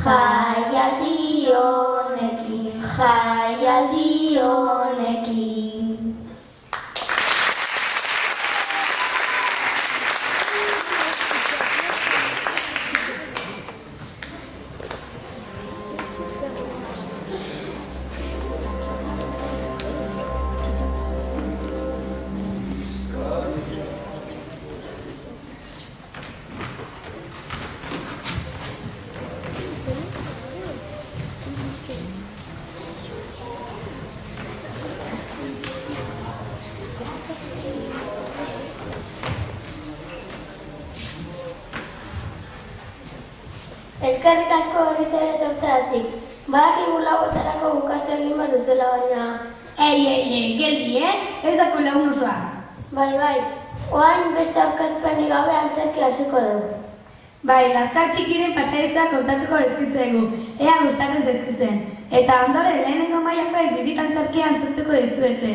Jaialdi honekin, jaialdi honekin. Elkarrik asko berriz ere etortzeagatik. Badakigu labotarako bukatu egin behar duzula baina... Ei, geldi, ez dako lagun osoa. Bai, orain beste aurkezpenik gabe antzerki hasiko dugu. Bai, lazkar txikiren pasaietza kontatuko dizkizuegu, ea gustatzen zaizkizuen. Eta ondoren lehenengo mailako dibitantzerkia antzertuko dizuete.